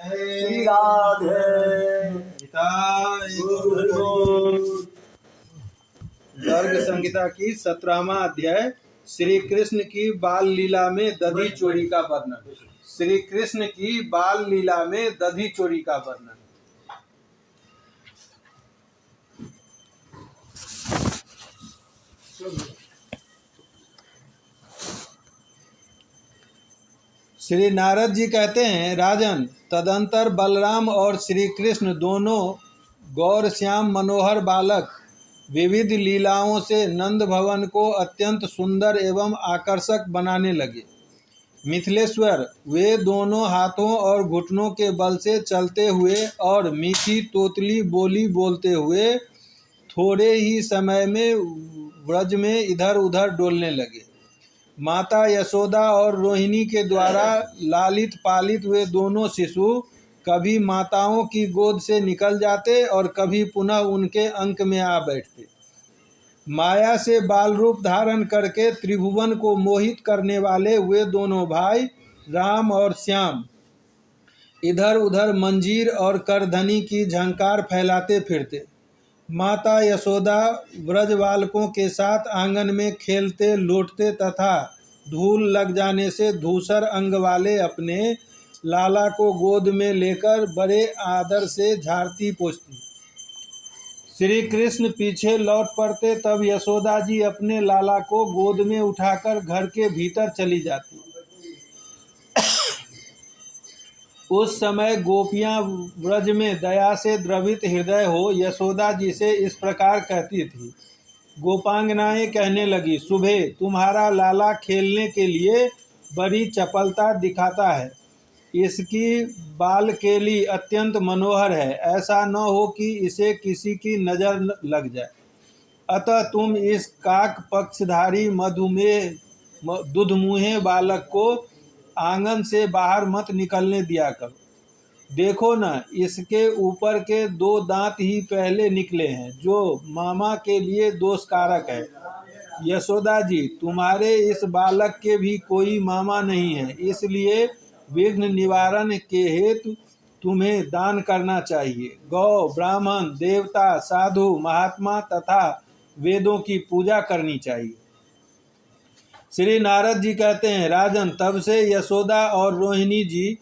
श्री राधे गर्ग संहिता की 17वां अध्याय श्री कृष्ण की बाल लीला में दधी चोरी का वर्णन। श्री कृष्ण की बाल लीला में दधी चोरी का वर्णन। श्री नारद जी कहते हैं, राजन, तदंतर बलराम और श्री कृष्ण दोनों गौर श्याम मनोहर बालक विविध लीलाओं से नंद भवन को अत्यंत सुंदर एवं आकर्षक बनाने लगे। मिथिलेश्वर वे दोनों हाथों और घुटनों के बल से चलते हुए और मीठी तोतली बोली बोलते हुए थोड़े ही समय में व्रज में इधर उधर डोलने लगे। माता यशोदा और रोहिणी के द्वारा लालित पालित वे दोनों शिशु कभी माताओं की गोद से निकल जाते और कभी पुनः उनके अंक में आ बैठते। माया से बाल रूप धारण करके त्रिभुवन को मोहित करने वाले वे दोनों भाई राम और श्याम इधर उधर मंजीर और करधनी की झंकार फैलाते फिरते। माता यशोदा व्रज बालकों के साथ आंगन में खेलते लौटते तथा धूल लग जाने से धूसर अंग वाले अपने लाला को गोद में लेकर बड़े आदर से झाड़ती पोछती। श्री कृष्ण पीछे लौट पड़ते तब यशोदा जी अपने लाला को गोद में उठाकर घर के भीतर चली जाती। उस समय गोपियां व्रज में दया से द्रवित हृदय हो यशोदा जी से इस प्रकार कहती थी। गोपांगनाएं कहने लगी, सुबह तुम्हारा लाला खेलने के लिए बड़ी चपलता दिखाता है। इसकी बाल केली अत्यंत मनोहर है, ऐसा न हो कि इसे किसी की नज़र लग जाए। अतः तुम इस काक पक्षधारी मधुमेह दुधमुहे बालक को आंगन से बाहर मत निकलने दिया करो। देखो न, इसके ऊपर के 2 दांत ही पहले निकले हैं, जो मामा के लिए दोषकारक है। यशोदा जी, तुम्हारे इस बालक के भी कोई मामा नहीं है, इसलिए विघ्न निवारण के हेतु तुम्हें दान करना चाहिए। गौ, ब्राह्मण, देवता, साधु, महात्मा तथा वेदों की पूजा करनी चाहिए। श्री नारद जी कहते हैं, राजन, तब से यशोदा और रोहिणी जी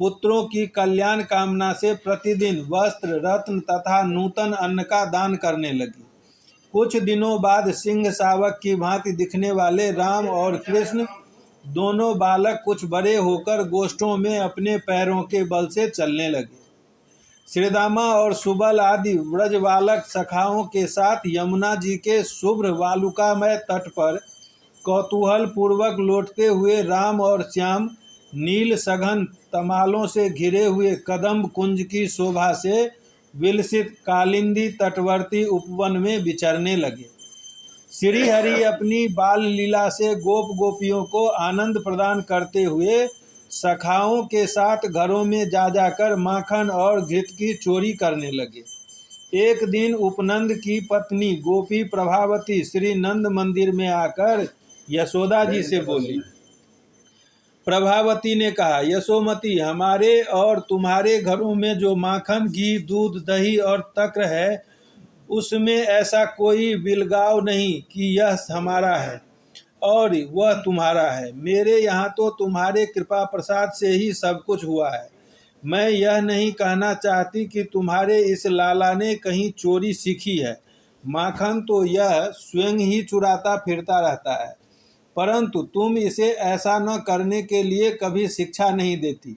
पुत्रों की कल्याण कामना से प्रतिदिन वस्त्र, रत्न तथा नूतन अन्न का दान करने लगी। कुछ दिनों बाद सिंह शावक की भांति दिखने वाले राम और कृष्ण दोनों बालक कुछ बड़े होकर गोष्ठों में अपने पैरों के बल से चलने लगे। श्रीदामा और सुबल आदि व्रज बालक सखाओं के साथ यमुना जी के शुभ्र वालुकामय तट पर कौतूहल पूर्वक लौटते हुए राम और श्याम नील सघन तमालों से घिरे हुए कदम्ब कुंज की शोभा से विलसित कालिंदी तटवर्ती उपवन में विचरने लगे। श्री हरि अपनी बाल लीला से गोप गोपियों को आनंद प्रदान करते हुए सखाओं के साथ घरों में जा जाकर माखन और घृत की चोरी करने लगे। एक दिन उपनंद की पत्नी गोपी प्रभावती श्री नंद मंदिर में आकर यशोदा जी से बोली। प्रभावती ने कहा, यशोमती, हमारे और तुम्हारे घरों में जो माखन, घी, दूध, दही और तक्र है, उसमें ऐसा कोई बिलगाव नहीं कि यह हमारा है और वह तुम्हारा है। मेरे यहाँ तो तुम्हारे कृपा प्रसाद से ही सब कुछ हुआ है। मैं यह नहीं कहना चाहती कि तुम्हारे इस लाला ने कहीं चोरी सीखी है। माखन तो यह स्वयं ही चुराता फिरता रहता है, परंतु तुम इसे ऐसा न करने के लिए कभी शिक्षा नहीं देती।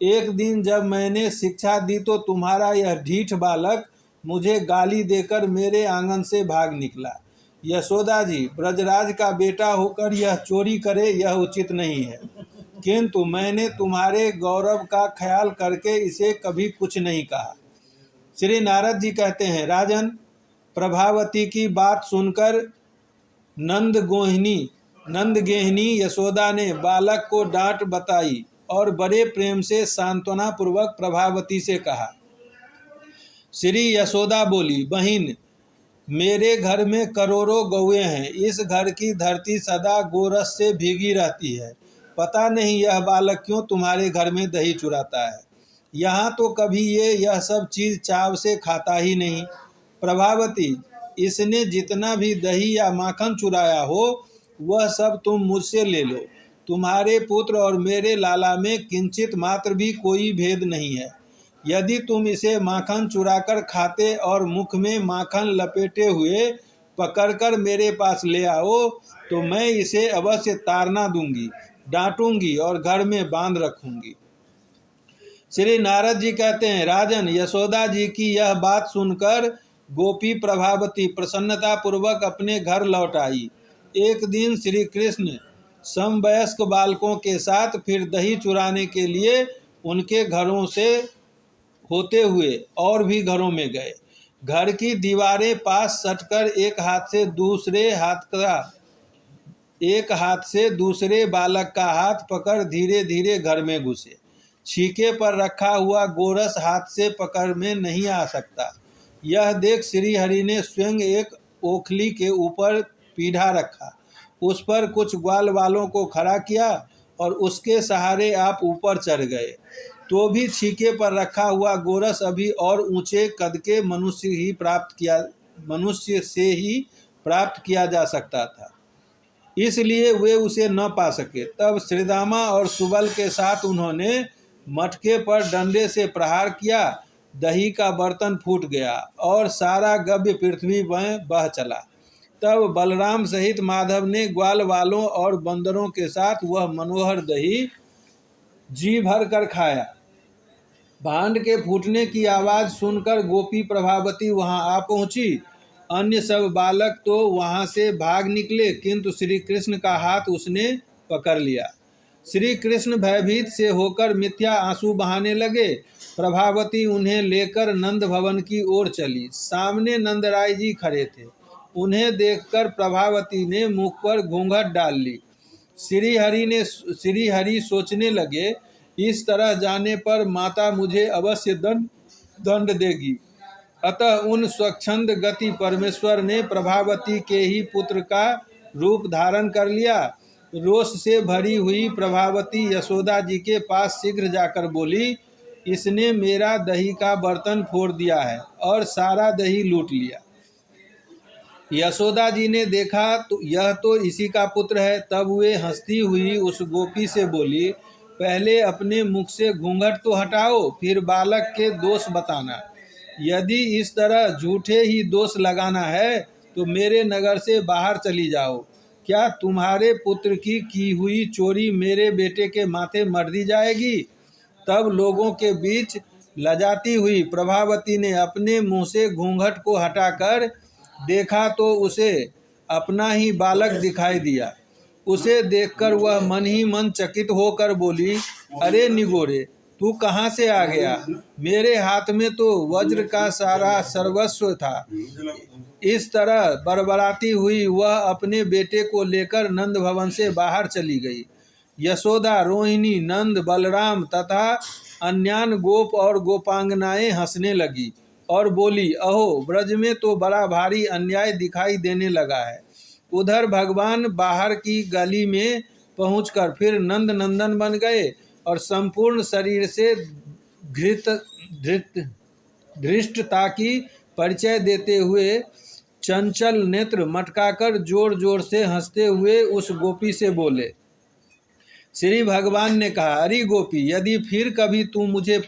एक दिन जब मैंने शिक्षा दी तो तुम्हारा यह ढीठ बालक मुझे गाली देकर मेरे आंगन से भाग निकला। यशोदा जी, ब्रजराज का बेटा होकर यह चोरी करे, यह उचित नहीं है, किंतु मैंने तुम्हारे गौरव का ख्याल करके इसे कभी कुछ नहीं कहा। श्री नारद जी कहते हैं, राजन, प्रभावती की बात सुनकर नंदगेहिनी यशोदा ने बालक को डांट बताई और बड़े प्रेम से सांत्वना पूर्वक प्रभावती से कहा। श्री यशोदा बोली, बहिन, मेरे घर में करोड़ों गौएं हैं। इस घर की धरती सदा गोरस से भीगी रहती है। पता नहीं यह बालक क्यों तुम्हारे घर में दही चुराता है। यहाँ तो कभी यह सब चीज चाव से खाता ही नहीं। प्रभावती, इसने जितना भी दही या माखन चुराया हो वह सब तुम मुझसे ले लो। तुम्हारे पुत्र और मेरे लाला में किंचित मात्र भी कोई भेद नहीं है। यदि तुम इसे माखन चुराकर खाते और मुख में माखन लपेटे हुए पकड़कर मेरे पास ले आओ तो मैं इसे अवश्य ताड़ना दूंगी, डांटूंगी और घर में बांध रखूंगी। श्री नारद जी कहते हैं, राजन, यशोदा जी की यह बात सुनकर गोपी प्रभावती प्रसन्नता पूर्वक अपने घर लौट आई। एक दिन श्री कृष्ण समवयस्क बालकों के साथ फिर दही चुराने के लिए उनके घरों से होते हुए और भी घरों में गए। घर की दीवारें पास सटकर एक हाथ से दूसरे बालक का हाथ पकड़ धीरे धीरे घर में घुसे। छीके पर रखा हुआ गोरस हाथ से पकड़ में नहीं आ सकता। यह देख श्री हरि ने स्वयं एक ओखली के ऊपर पीढ़ा रखा, उस पर कुछ ग्वाल वालों को खड़ा किया और उसके सहारे आप ऊपर चढ़ गए। तो भी छीके पर रखा हुआ गोरस अभी और ऊंचे कद के मनुष्य से ही प्राप्त किया जा सकता था, इसलिए वे उसे न पा सके। तब श्रीदामा और सुबल के साथ उन्होंने मटके पर डंडे से प्रहार किया। दही का बर्तन फूट गया और सारा गव्य पृथ्वी में बह चला। तब बलराम सहित माधव ने ग्वाल वालों और बंदरों के साथ वह मनोहर दही जी भर कर खाया। भांड के फूटने की आवाज सुनकर गोपी प्रभावती वहां आ पहुंची। अन्य सब बालक तो वहां से भाग निकले, किंतु श्री कृष्ण का हाथ उसने पकड़ लिया। श्री कृष्ण भयभीत से होकर मिथ्या आंसू बहाने लगे। प्रभावती उन्हें लेकर नंद भवन की ओर चली। सामने नंदराय जी खड़े थे। उन्हें देखकर प्रभावती ने मुख पर घूंघट डाल ली। श्री हरि सोचने लगे, इस तरह जाने पर माता मुझे अवश्य दंड देगी। अतः उन स्वच्छंद गति परमेश्वर ने प्रभावती के ही पुत्र का रूप धारण कर लिया। रोष से भरी हुई प्रभावती यशोदा जी के पास शीघ्र जाकर बोली, इसने मेरा दही का बर्तन फोड़ दिया है और सारा दही लूट लिया। यशोदा जी ने देखा तो यह तो इसी का पुत्र है। तब वे हंसती हुई उस गोपी से बोली, पहले अपने मुख से घूंघट तो हटाओ, फिर बालक के दोष बताना। यदि इस तरह झूठे ही दोष लगाना है तो मेरे नगर से बाहर चली जाओ। क्या तुम्हारे पुत्र की हुई चोरी मेरे बेटे के माथे मर दी जाएगी? तब लोगों के बीच लजाती हुई प्रभावती ने अपने मुंह से घूंघट को हटाकर देखा तो उसे अपना ही बालक दिखाई दिया। उसे देखकर वह मन ही मन चकित होकर बोली, अरे निगोरे, तू कहाँ से आ गया? मेरे हाथ में तो वज्र का सारा सर्वस्व था। इस तरह बड़बड़ाती हुई वह अपने बेटे को लेकर नंद भवन से बाहर चली गई। यशोदा, रोहिणी, नंद, बलराम तथा अन्यान गोप और गोपांगनाएं हंसने लगी और बोली, अहो, ब्रज में तो बड़ा भारी अन्याय दिखाई देने लगा है। उधर भगवान बाहर की गली में पहुंचकर फिर नंद नंदन बन गए और संपूर्ण शरीर से धृष्टता की परिचय देते हुए चंचल नेत्र मटकाकर जोर जोर से हंसते हुए उस गोपी से बोले। श्री भगवान ने कहा, अरे गोपी, यदि फिर कभी तू मुझे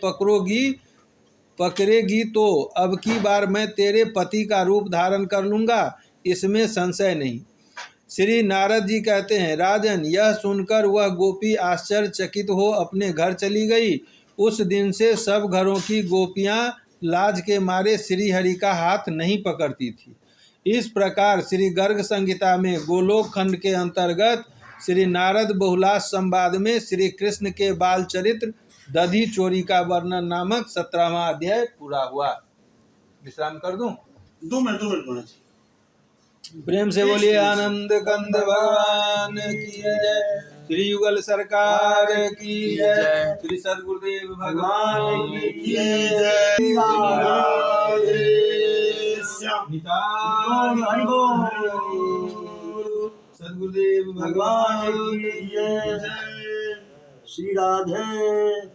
पकड़ेगी तो अब की बार मैं तेरे पति का रूप धारण कर लूँगा, इसमें संशय नहीं। श्री नारद जी कहते हैं, राजन, यह सुनकर वह गोपी आश्चर्यचकित हो अपने घर चली गई। उस दिन से सब घरों की गोपियाँ लाज के मारे श्री हरि का हाथ नहीं पकड़ती थी। इस प्रकार श्री गर्ग संहिता में गोलोक खंड के अंतर्गत श्री नारद बहुलास संवाद में श्री कृष्ण के बाल चरित्र दधी चोरी का वर्णन नामक 17वां अध्याय पूरा हुआ। विश्राम कर दूं? 2 मिनट प्रेम से बोलिए आनंद कंद भगवान की जय। श्री युगल सरकार की जय। श्री सद्गुरुदेव भगवान की जय। सद्गुरुदेव भगवान की जय। श्री राधे।